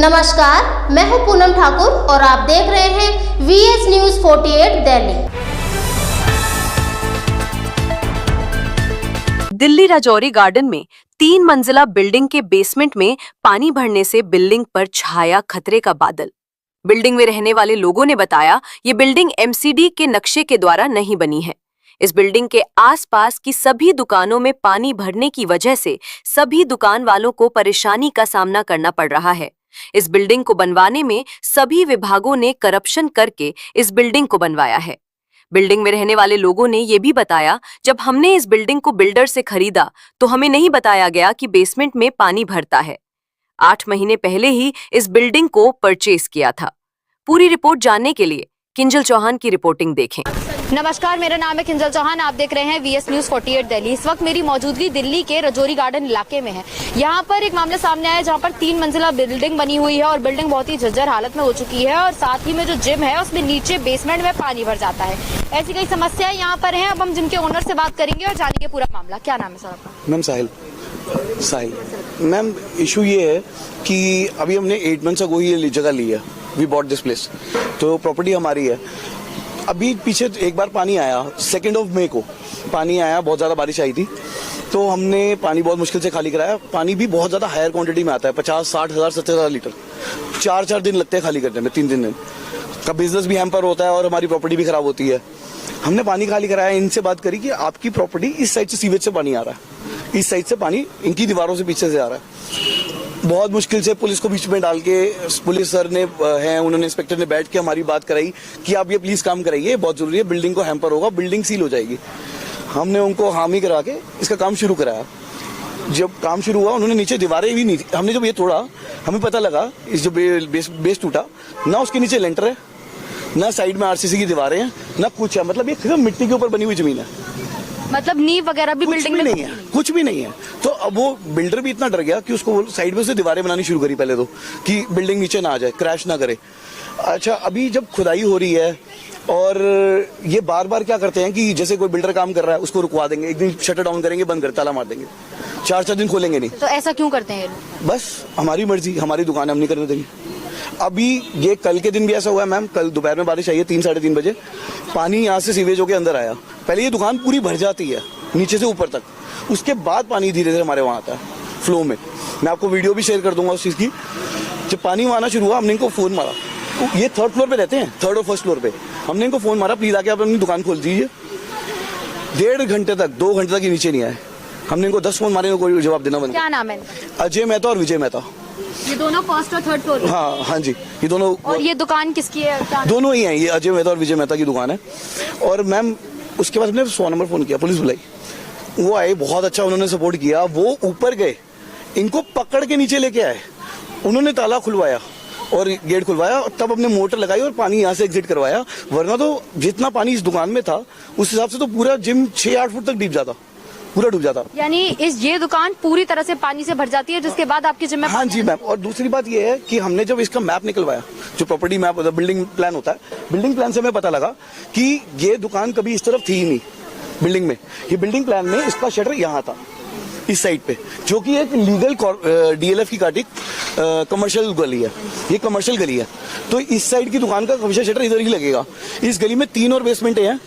नमस्कार, मैं हूं पूनम ठाकुर और आप देख रहे हैं VS news 48 Delhi. Delhi Rajouri garden में 3 मंजिला बिल्डिंग के बेसमेंट में पानी भरने से बिल्डिंग पर छाया खतरे का बादल। बिल्डिंग में रहने वाले लोगों ने बताया, ये बिल्डिंग MCD के नक्शे के द्वारा नहीं बनी है। इस बिल्डिंग के आसपास की सभी दुकानों में पानी भरने की वजह से सभी दुकान वालों को परेशानी का सामना करना पड़ रहा है। इस बिल्डिंग को बनवाने में सभी विभागों ने करप्शन करके इस बिल्डिंग को बनवाया है। बिल्डिंग में रहने वाले लोगों ने ये भी बताया, जब हमने इस बिल्डिंग को बिल्डर से खरीदा तो हमें नहीं बताया गया कि बेसमेंट में पानी भरता है। 8 महीने पहले ही इस बिल्डिंग को परचेज किया था। पूरी रिपोर्ट जानने के लिए किंजल चौहान की रिपोर्टिंग देखें। नमस्कार, मेरा नाम है किंजल चौहान। आप देख रहे हैं VS न्यूज 48 दिल्ली। इस वक्त मेरी मौजूदगी दिल्ली के राजौरी गार्डन इलाके में है। यहाँ पर एक मामला सामने आया जहाँ पर 3 मंजिला बिल्डिंग बनी हुई है और बिल्डिंग बहुत ही जर्जर हालत में हो चुकी है और साथ ही में जो जिम है उसमें नीचे बेसमेंट में पानी भर जाता है। ऐसी कई समस्याएं यहाँ पर है। अब हम जिम के ओनर से बात करेंगे और जानेंगे पूरा मामला। क्या नाम है सर आपका? मैम साहिल। मैम इशू ये है कि अभी हमने 8 मंथ्स अगो ये जगह ली है। वी बॉट दिस प्लेस, तो प्रॉपर्टी हमारी है। अभी पीछे एक बार पानी आया 2 मई को पानी आया, बहुत ज़्यादा बारिश आई थी, तो हमने पानी बहुत मुश्किल से खाली कराया। पानी भी बहुत ज़्यादा हायर क्वांटिटी में आता है, 50-60 हज़ार 70,000 लीटर। 4 दिन लगते हैं खाली करने में, 3 दिन का बिजनेस भी हैम्पर होता है और हमारी प्रॉपर्टी भी खराब होती है। हमने पानी खाली कराया, इनसे बात करी कि आपकी प्रॉपर्टी इस साइड से सीवेज से पानी आ रहा है, इस साइड से पानी इनकी दीवारों से पीछे से आ रहा है। बहुत मुश्किल से पुलिस को बीच में डाल के पुलिस सर ने हैं, उन्होंने इंस्पेक्टर ने बैठ के हमारी बात कराई कि आप ये प्लीज काम कराइए, बहुत जरूरी है, बिल्डिंग को हैम्पर होगा, बिल्डिंग सील हो जाएगी। हमने उनको हामी करा के इसका काम शुरू कराया। जब काम शुरू हुआ, उन्होंने नीचे दीवारें भी नहीं थी। हमने जब ये तोड़ा, हमें पता लगा इस जो बेस टूटा ना, उसके नीचे लेंटर है ना, साइड में RCC की दीवारें हैं ना कुछ है। मतलब ये सिर्फ मिट्टी के ऊपर बनी हुई जमीन है, मतलब नींव वगैरह भी बिल्डिंग में नहीं है, कुछ भी नहीं है। तो अब वो बिल्डर भी इतना डर गया कि उसको साइड में से दीवारें बनानी शुरू करी पहले तो, कि बिल्डिंग नीचे ना आ जाए, क्रैश ना करे। अच्छा, अभी जब खुदाई हो रही है और ये बार बार क्या करते हैं कि जैसे कोई बिल्डर काम कर रहा है उसको रुकवा देंगे, एक दिन शटर डाउन करेंगे, बंद कर ताला मार देंगे, 4 दिन खोलेंगे नहीं। तो ऐसा क्यों करते हैं? बस हमारी मर्जी, हमारी दुकान हम नहीं करने देंगे। अभी ये कल के दिन भी ऐसा हुआ है मैम, कल दोपहर में बारिश आई है 3-3:30 बजे, पानी यहाँ से सीवेज होके अंदर आया। पहले ये दुकान पूरी भर जाती है नीचे से ऊपर तक, उसके बाद पानी धीरे धीरे हमारे वहाँ आता है फ्लो में। मैं आपको वीडियो भी शेयर कर दूंगा उस चीज़ की। जब पानी वहाँ आना शुरू हुआ, हमने इनको फ़ोन मारा। ये 3rd फ्लोर पे रहते हैं, 3rd और 1st फ्लोर पे। हमने इनको फ़ोन मारा, प्लीज़ आके आप अपनी दुकान खोल दीजिए। 1.5 घंटे तक, 2 घंटे तक ये नीचे नहीं आए। हमने इनको 10 फ़ोन मारे, इनको कोई जवाब देना बंद। क्या नाम है? अजय मेहता और विजय मेहता। ये दोनों 1st और 3rd फ्लोर? हाँ जी, ये दोनों। और ये दुकान किसकी है? दोनों ही हैं, ये अजय मेहता और विजय मेहता की दुकान है। और मैम उसके बाद हमने 100 नंबर फ़ोन किया, पुलिस बुलाई, वो आए, बहुत अच्छा उन्होंने सपोर्ट किया। वो ऊपर गए, इनको पकड़ के नीचे लेके आए, उन्होंने ताला खुलवाया और गेट खुलवाया, और तब हमने मोटर लगाई और पानी यहाँ से एग्जिट करवाया। वरना तो जितना पानी इस दुकान में था उस हिसाब से तो पूरा जिम 6-8 फुट तक डूब जाता, पूरा डूब जाता। यानी ये दुकान पूरी तरह से पानी से भर जाती है, जिसके बाद आपकी जिम में? हाँ जी मैम। और दूसरी बात ये है कि हमने जब इसका मैप निकलवाया, जो प्रॉपर्टी मैप होता है, बिल्डिंग प्लान होता है, बिल्डिंग प्लान से हमें पता लगा कि ये दुकान कभी इस तरफ थी ही नहीं बिल्डिंग में। ये बिल्डिंग प्लान में इसका शटर यहाँ था, इस साइड पे, जो कि एक लीगल DLF की काटी कमर्शियल गली है। ये कमर्शियल गली है, तो इस साइड की दुकान का हमेशा शटर इधर ही लगेगा। इस गली में 3 और बेसमेंट हैं,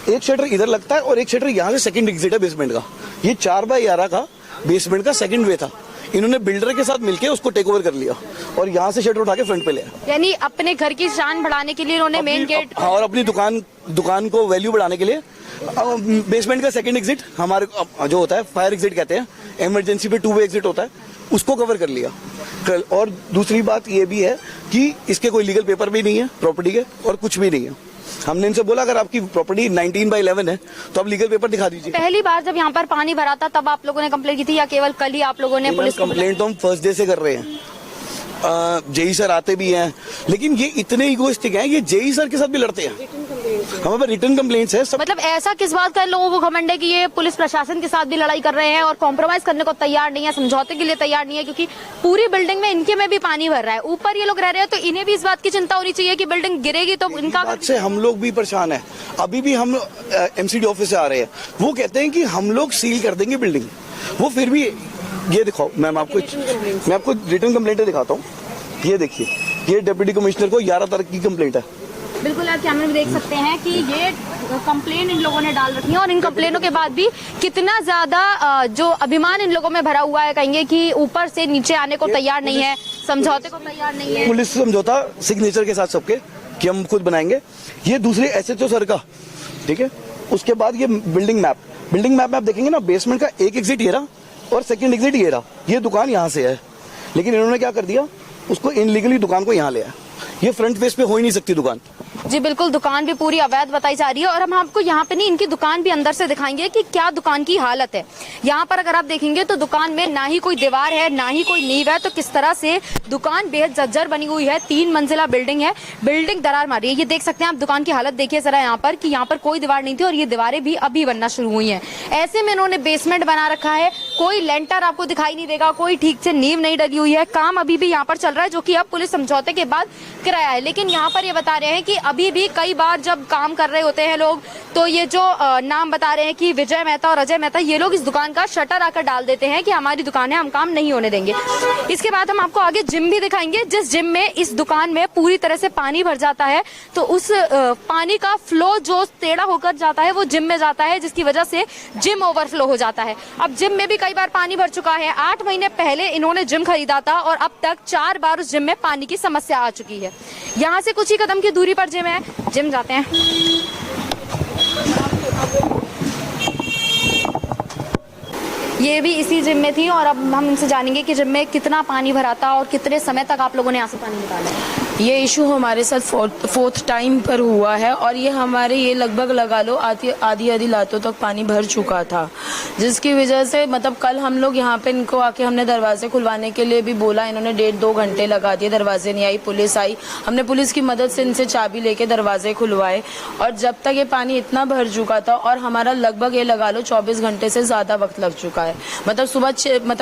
एक शटर इधर लगता है और एक शटर यहाँ से सेकंड एग्जिट है बेसमेंट का। ये 4x11 का बेसमेंट का सेकंड वे था। इन्होंने बिल्डर के साथ मिलके उसको टेक ओवर कर लिया और यहाँ से शटर उठा के फ्रंट पे ले आया। यानी अपने घर की शान बढ़ाने के लिए इन्होंने मेन गेट, हाँ, और अपनी दुकान को वैल्यू बढ़ाने के लिए बेसमेंट का सेकंड एग्जिट, हमारे जो होता है फायर एग्जिट कहते हैं, इमरजेंसी पे 2 वे एग्जिट होता है, उसको कवर कर लिया। और दूसरी बात ये भी है कि इसके कोई लीगल पेपर भी नहीं है प्रॉपर्टी के, और कुछ भी नहीं है। हमने इनसे बोला अगर आपकी प्रॉपर्टी 19/11 है तो आप लीगल पेपर दिखा दीजिए। पहली बार जब यहाँ पर पानी भरा था तब आप लोगों ने कंप्लेंट की थी या केवल कल ही आप लोगों ने पुलिस को? कंप्लेंट तो हम फर्स्ट डे से कर रहे हैं। जेई सर आते भी हैं, लेकिन ये इतने इगोइस्टिक हैं, ये जेई सर के साथ भी लड़ते हैं। हमारे पास रिटर्न कंप्लेंट्स है सब। मतलब ऐसा किस बात का लोगों को घमंड है कि ये पुलिस प्रशासन के साथ भी लड़ाई कर रहे हैं और कॉम्प्रोमाइज करने को तैयार नहीं है, समझौते के लिए तैयार नहीं है, क्योंकि पूरी बिल्डिंग में इनके में भी पानी भर रहा है, ऊपर ये लोग रह रहे हैं, तो इन्हें भी इस बात की चिंता होनी चाहिए कि बिल्डिंग गिरेगी तो इनका। बात से हम लोग भी परेशान है। अभी भी हम MCD ऑफिस से आ रहे हैं, वो कहते हैं कि हम लोग सील कर देंगे बिल्डिंग, वो फिर भी ये दिखाओ मैम, मैं आपको रिटर्न कंप्लेंट दिखाता हूँ। ये देखिए, ये डिप्टी कमिश्नर को 11 तारीख की कंप्लेंट है। बिल्कुल, आप कैमरे में देख सकते हैं कि ये कंप्लेन इन लोगों ने डाल रखी है और इन कंप्लेनों के बाद भी कितना ज्यादा जो अभिमान इन लोगों में भरा हुआ है, कहेंगे कि ऊपर से नीचे आने को तैयार नहीं है, समझौते को तैयार नहीं है। पुलिस समझौता सिग्नेचर के साथ सबके कि हम खुद बनाएंगे। ये दूसरे एसएचओ सर का, ठीक है। उसके बाद ये बिल्डिंग मैप में आप देखेंगे ना, बेसमेंट का एक एग्जिट ये रहा और सेकंड एग्जिट ये रहा। ये दुकान यहाँ से है, लेकिन इन्होंने क्या कर दिया, उसको इनलीगली दुकान को यहाँ ले आया। ये फ्रंट फेस पे हो ही नहीं सकती दुकान। जी बिल्कुल, दुकान भी पूरी अवैध बताई जा रही है और हम आपको यहाँ पे नहीं, इनकी दुकान भी अंदर से दिखाएंगे कि क्या दुकान की हालत है। यहाँ पर अगर आप देखेंगे तो दुकान में ना ही कोई दीवार है, ना ही कोई नींव है, तो किस तरह से दुकान बेहद जर्जर बनी हुई है। 3 मंजिला बिल्डिंग है, बिल्डिंग दरार मारी है। ये देख सकते हैं आप, दुकान की हालत देखिए जरा यहाँ पर कि यहाँ पर कोई दीवार नहीं थी और ये दीवारें भी अभी बनना शुरू हुई है। ऐसे में इन्होंने बेसमेंट बना रखा है, कोई लेंटर आपको दिखाई नहीं देगा, कोई ठीक से नींव नहीं डली हुई है। काम अभी भी यहाँ पर चल रहा है, जो कि अब पुलिस समझौते के बाद कराया है। लेकिन यहाँ पर ये बता रहे हैं कि अभी भी कई बार जब काम कर रहे होते हैं लोग, तो ये जो नाम बता रहे हैं कि विजय मेहता और अजय मेहता, ये लोग इस दुकान का शटर आकर डाल देते हैं कि हमारी दुकान है, हम काम नहीं होने देंगे। इसके बाद हम आपको आगे जिम भी दिखाएंगे, जिस जिम में इस दुकान में पूरी तरह से पानी भर जाता है, तो उस पानी का फ्लो जो टेढ़ा होकर जाता है वो जिम में जाता है, जिसकी वजह से जिम ओवरफ्लो हो जाता है। अब जिम में भी कई बार पानी भर चुका है। 8 महीने पहले इन्होंने जिम खरीदा था और अब तक 4 बार उस जिम में पानी की समस्या आ चुकी है। यहाँ से कुछ ही कदम की दूरी पर जिम है, जिम जाते हैं। ये भी इसी जिम में थी और अब हम इनसे जानेंगे कि जिम में कितना पानी भरा था और कितने समय तक आप लोगों ने यहाँ से पानी निकाला है। ये इशू हमारे साथ फोर्थ टाइम पर हुआ है और ये हमारे ये लगभग लगा लो आधी लातों तक पानी भर चुका था, जिसकी वजह से मतलब कल हम लोग यहाँ पे इनको आके हमने दरवाजे खुलवाने के लिए भी बोला, इन्होंने 1.5-2 घंटे लगा दिए, दरवाजे नहीं आई। पुलिस आई, हमने पुलिस की मदद से इनसे चाबी लेके दरवाजे खुलवाए और जब तक ये पानी इतना भर चुका था और हमारा लगभग ये लगा लो 24 घंटे से ज्यादा वक्त लग चुका है। मतलब सुबह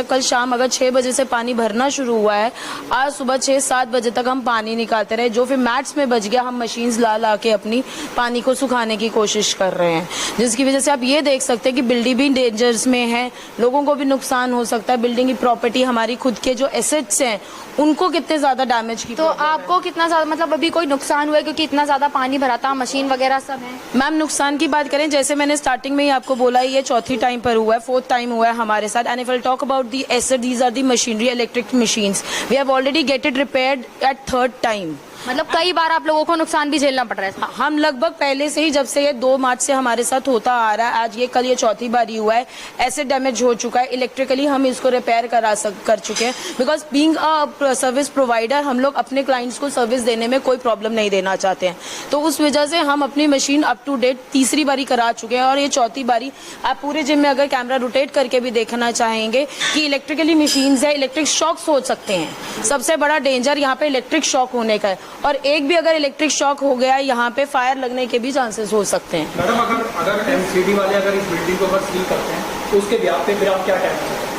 कल शाम अगर 6 बजे से पानी भरना शुरू हुआ है, आज सुबह 6-7 बजे तक हम पानी निकालते रहे। जो फिर मैट्स में बच गया, हम मशीन्स ला के अपनी पानी को सुखाने की कोशिश कर रहे हैं, जिसकी वजह से आप ये देख सकते हैं कि बिल्डिंग भी डेंजर्स में है, लोगों को भी नुकसान हो सकता है। बिल्डिंग की प्रॉपर्टी, हमारी खुद के जो एसेट्स हैं, उनको कितने ज्यादा डैमेज की। तो आपको कितना ज्यादा मतलब अभी कोई नुकसान हुआ है, क्योंकि इतना ज्यादा पानी भरा था, मशीन वगैरह सब है? मैम नुकसान की बात करें, जैसे मैंने स्टार्टिंग में ही आपको बोला, ये चौथी टाइम पर हुआ है, 4th टाइम हुआ है हमारे साथ। And if I talk about the asset, these are the machinery, electric machines, we have already get it repaired at 3rd time. मतलब कई बार आप लोगों को नुकसान भी झेलना पड़ रहा है। हम लगभग पहले से ही, जब से ये 2 मार्च से हमारे साथ होता आ रहा है, आज ये कल ये चौथी बारी हुआ है, ऐसे डैमेज हो चुका है। इलेक्ट्रिकली हम इसको रिपेयर कर चुके हैं, because being a service provider हम लोग अपने क्लाइंट्स को सर्विस देने में कोई प्रॉब्लम नहीं देना चाहते हैं। तो उस वजह से हम अपनी मशीन अप टू डेट 3री बारी करा चुके हैं और ये 4थी बारी। आप पूरे जिम में अगर कैमरा रोटेट करके भी देखना चाहेंगे कि इलेक्ट्रिकली मशीन्स है, इलेक्ट्रिक शॉक्स हो सकते हैं। सबसे बड़ा डेंजर यहाँ पे इलेक्ट्रिक शॉक होने का है, और एक भी अगर इलेक्ट्रिक शॉक हो गया, यहाँ पे फायर लगने के भी चांसेस हो सकते हैं। मैडम अगर एमसीडी वाले अगर इस बिल्डिंग को अगर सील करते हैं तो उसके ब्याह पे फिर आप क्या कहना चाहते हैं?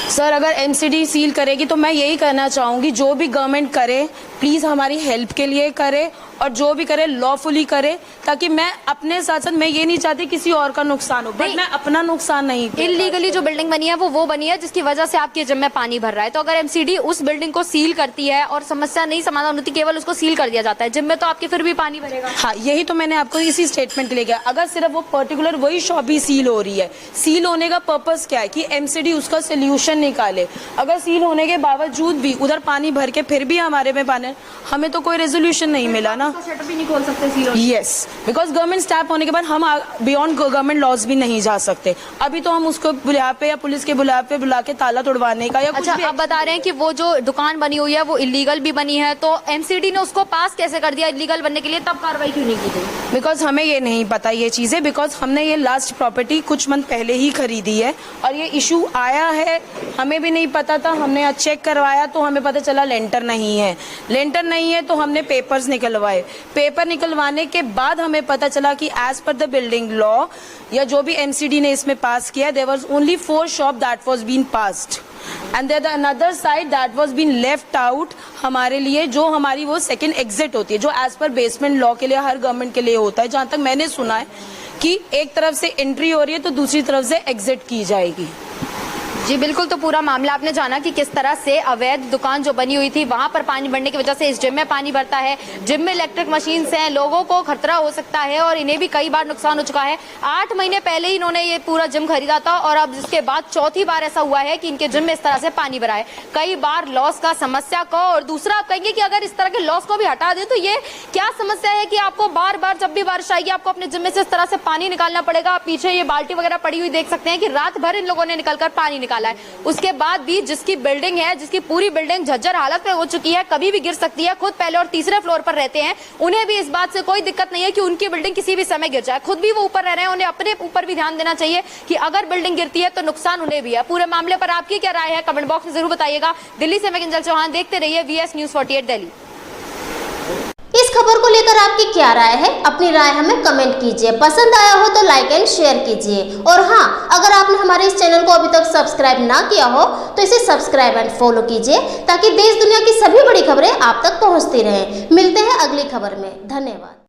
सर, अगर एमसीडी सील करेगी तो मैं यही कहना चाहूंगी, जो भी गवर्नमेंट करे प्लीज हमारी हेल्प के लिए करे और जो भी करे लॉफुली करे, ताकि मैं अपने साथ साथ, मैं ये नहीं चाहती किसी और का नुकसान हो, बट मैं अपना नुकसान नहीं। इलीगली जो बिल्डिंग बनी है वो बनी है जिसकी वजह से आपके जिम में पानी भर रहा है। तो अगर एमसीडी उस बिल्डिंग को सील करती है और समस्या नहीं समाधान होती, केवल उसको सील कर दिया जाता है, जिम में तो आपके फिर भी पानी भरेगा। हाँ, यही तो मैंने आपको इसी स्टेटमेंट ले गया। अगर सिर्फ वो पर्टिकुलर वही शॉप ही सील हो रही है, सील होने का पर्पस क्या है कि एमसीडी उसका सोल्यूशन निकाले। अगर सील होने के बावजूद भी उधर पानी भर के फिर भी हमारे में पानी, हमें तो कोई रेजोल्यूशन नहीं मिला ना। शटर भी नहीं खोल सकते seal. Yes, because government step होने के बाद हम बियॉन्ड गवर्नमेंट लॉज भी नहीं जा सकते। अभी तो हम उसको बुला पे या पुलिस के बुला के ताला तोड़वाने का या अच्छा, आप बता रहे हैं कि वो जो दुकान बनी हुई है वो इलीगल भी बनी है, तो एमसीडी ने उसको पास कैसे कर दिया इलीगल बनने के लिए, तब कार्रवाई क्यों नहीं की गई? बिकॉज हमें ये नहीं पता ये चीजें, बिकॉज हमने ये लास्ट प्रॉपर्टी कुछ मंथ पहले ही खरीदी है और ये इशू आया है, हमें भी नहीं पता था। हमने चेक करवाया तो हमें पता चला लेंटर नहीं है। लेंटर नहीं है तो हमने पेपर्स निकलवाए। पेपर निकलवाने के बाद हमें पता चला कि as per the building law या जो भी एमसीडी ने इसमें पास किया, there was only 4 shop that was been passed and there the another side that was been left out हमारे लिए, जो हमारी वो सेकंड एग्जिट होती है, जो एज पर बेसमेंट लॉ के लिए हर गवर्नमेंट के लिए होता है। जहां तक मैंने सुना है कि एक तरफ से एंट्री हो रही है तो दूसरी तरफ से एग्जिट की जाएगी। जी बिल्कुल, तो पूरा मामला आपने जाना कि किस तरह से अवैध दुकान जो बनी हुई थी वहां पर पानी भरने की वजह से इस जिम में पानी भरता है। जिम में इलेक्ट्रिक मशीन्स हैं, लोगों को खतरा हो सकता है और इन्हें भी कई बार नुकसान हो चुका है। 8 महीने पहले ही इन्होंने ये पूरा जिम खरीदा था और अब इसके बाद चौथी बार ऐसा हुआ है कि इनके जिम में इस तरह से पानी भरा है। कई बार लॉस का समस्या को, और दूसरा आप कहेंगे कि अगर इस तरह के लॉस को भी हटा दें तो ये क्या समस्या है कि आपको बार बार जब भी बारिश आएगी आपको अपने जिम में से इस तरह से पानी निकालना पड़ेगा। आप पीछे ये बाल्टी वगैरह पड़ी हुई देख सकते हैं कि रात भर इन लोगों ने निकलकर पानी निकाला है। उसके बाद भी जिसकी बिल्डिंग है, जिसकी पूरी बिल्डिंग झज्जर हालत में हो चुकी है, कभी भी गिर सकती है, खुद पहले और तीसरे फ्लोर पर रहते हैं, उन्हें भी इस बात से कोई दिक्कत नहीं है कि उनकी बिल्डिंग किसी भी समय गिर जाए। खुद भी वो ऊपर रह रहे हैं, उन्हें अपने ऊपर भी ध्यान देना चाहिए कि अगर बिल्डिंग गिरती है तो नुकसान उन्हें भी है। पूरे मामले पर आपकी क्या राय है कमेंट बॉक्स में जरूर बताइएगा। दिल्ली से मैं किंजल चौहान, देखते रहिए VS News 48 दिल्ली। इस खबर को लेकर आपकी क्या राय है? अपनी राय हमें कमेंट कीजिए। पसंद आया हो तो लाइक एंड शेयर कीजिए। और हाँ, अगर आपने हमारे इस चैनल को अभी तक सब्सक्राइब ना किया हो तो इसे सब्सक्राइब एंड फॉलो कीजिए ताकि देश दुनिया की सभी बड़ी खबरें आप तक पहुंचती रहें। मिलते हैं अगली खबर में। धन्यवाद।